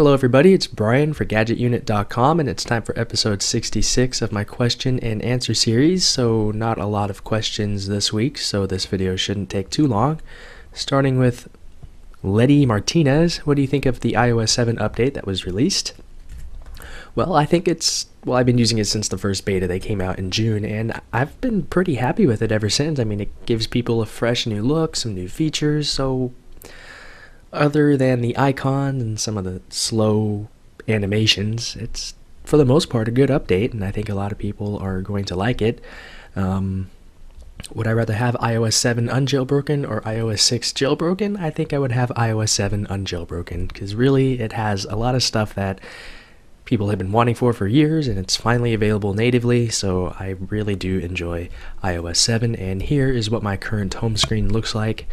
Hello everybody, it's Brian for GadgetUnit.com and it's time for episode 66 of my question and answer series. So not a lot of questions this week, so this video shouldn't take too long. Starting with Letty Martinez, what do you think of the iOS 7 update that was released? Well, I think I've been using it since the first beta. They came out in June, and I've been pretty happy with it ever since. I mean, it gives people a fresh new look, some new features, so other than the icon and some of the slow animations, it's for the most part a good update, and I think a lot of people are going to like it. Would I rather have iOS 7 unjailbroken or iOS 6 jailbroken? I think I would have iOS 7 unjailbroken, because really it has a lot of stuff that people have been wanting for years, and it's finally available natively, so I really do enjoy iOS 7. And here is what my current home screen looks like.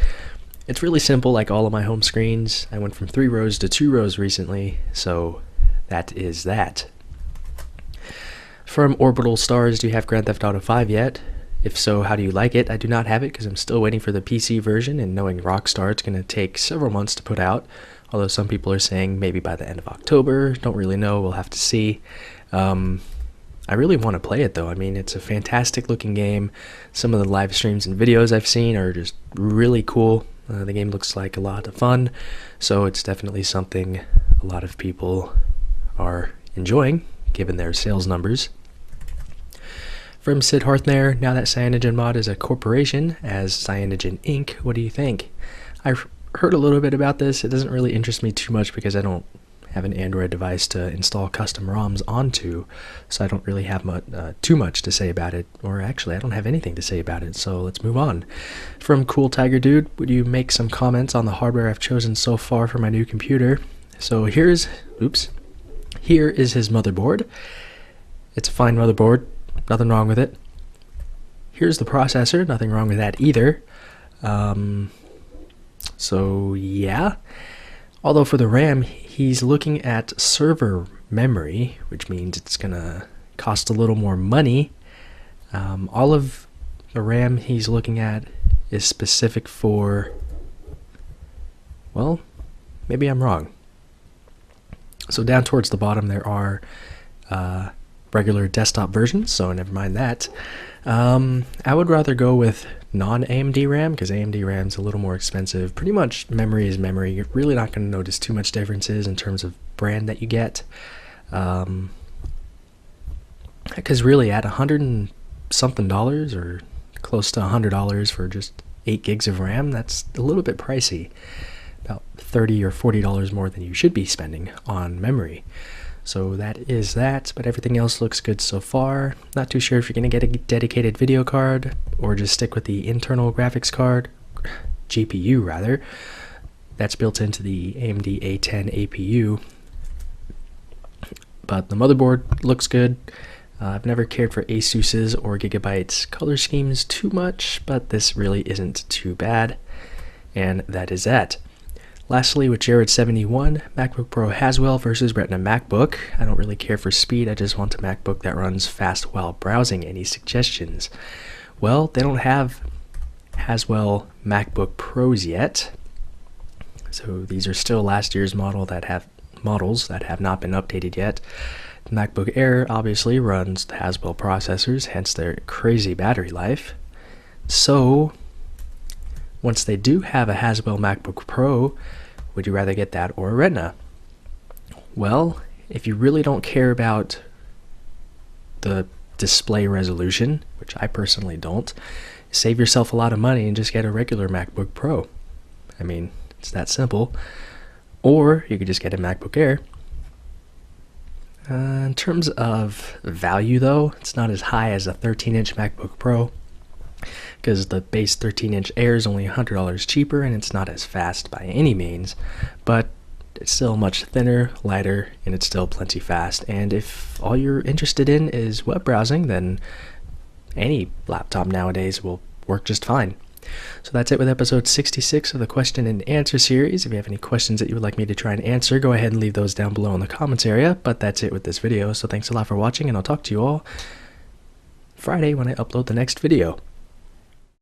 It's really simple, like all of my home screens. I went from 3 rows to 2 rows recently, so that is that. From Orbital Stars, do you have Grand Theft Auto 5 yet? If so, how do you like it? I do not have it because I'm still waiting for the PC version, and knowing Rockstar, it's going to take several months to put out, although some people are saying maybe by the end of October. Don't really know, we'll have to see. I really want to play it though. I mean, it's a fantastic looking game. Some of the live streams and videos I've seen are just really cool. The game looks like a lot of fun, so it's definitely something a lot of people are enjoying, given their sales numbers. From Sid Harthner, now that CyanogenMod is a corporation, as Cyanogen Inc., what do you think? I've heard a little bit about this. It doesn't really interest me too much because I don't have an Android device to install custom ROMs onto, so I don't really have too much to say about it, or actually I don't have anything to say about it, so let's move on. From Cool Tiger Dude, would you make some comments on the hardware I've chosen so far for my new computer? So here is his motherboard. It's a fine motherboard, nothing wrong with it. Here's the processor, nothing wrong with that either. So yeah, although for the RAM, he's looking at server memory, which means it's gonna cost a little more money. All of the RAM he's looking at is specific for, well, maybe I'm wrong. So down towards the bottom there are regular desktop versions, so never mind that. I would rather go with non-AMD RAM, because AMD RAM is a little more expensive. Pretty much memory is memory. You're really not going to notice too much differences in terms of brand that you get. Because really at $100 and something or close to $100 for just 8 gigs of RAM, that's a little bit pricey. About $30 or $40 more than you should be spending on memory. So that is that, but everything else looks good so far. Not too sure if you're going to get a dedicated video card or just stick with the internal graphics card, GPU rather. That's built into the AMD A10 APU. But the motherboard looks good. I've never cared for Asus's or Gigabyte's color schemes too much, but this really isn't too bad. And that is that. Lastly, with Jared71, MacBook Pro Haswell versus Retina MacBook. I don't really care for speed, I just want a MacBook that runs fast while browsing. Any suggestions? Well, they don't have Haswell MacBook Pros yet. So these are still last year's models that have not been updated yet. The MacBook Air obviously runs the Haswell processors, hence their crazy battery life. So once they do have a Haswell MacBook Pro, would you rather get that or a Retina? Well, if you really don't care about the display resolution, which I personally don't, save yourself a lot of money and just get a regular MacBook Pro. I mean, it's that simple. Or you could just get a MacBook Air. In terms of value though, it's not as high as a 13-inch MacBook Pro, because the base 13-inch Air is only $100 cheaper, and it's not as fast by any means, but it's still much thinner, lighter, and it's still plenty fast. And if all you're interested in is web browsing, then any laptop nowadays will work just fine. So that's it with episode 66 of the question and answer series. If you have any questions that you would like me to try and answer, go ahead and leave those down below in the comments area. But that's it with this video, so thanks a lot for watching, and I'll talk to you all Friday when I upload the next video.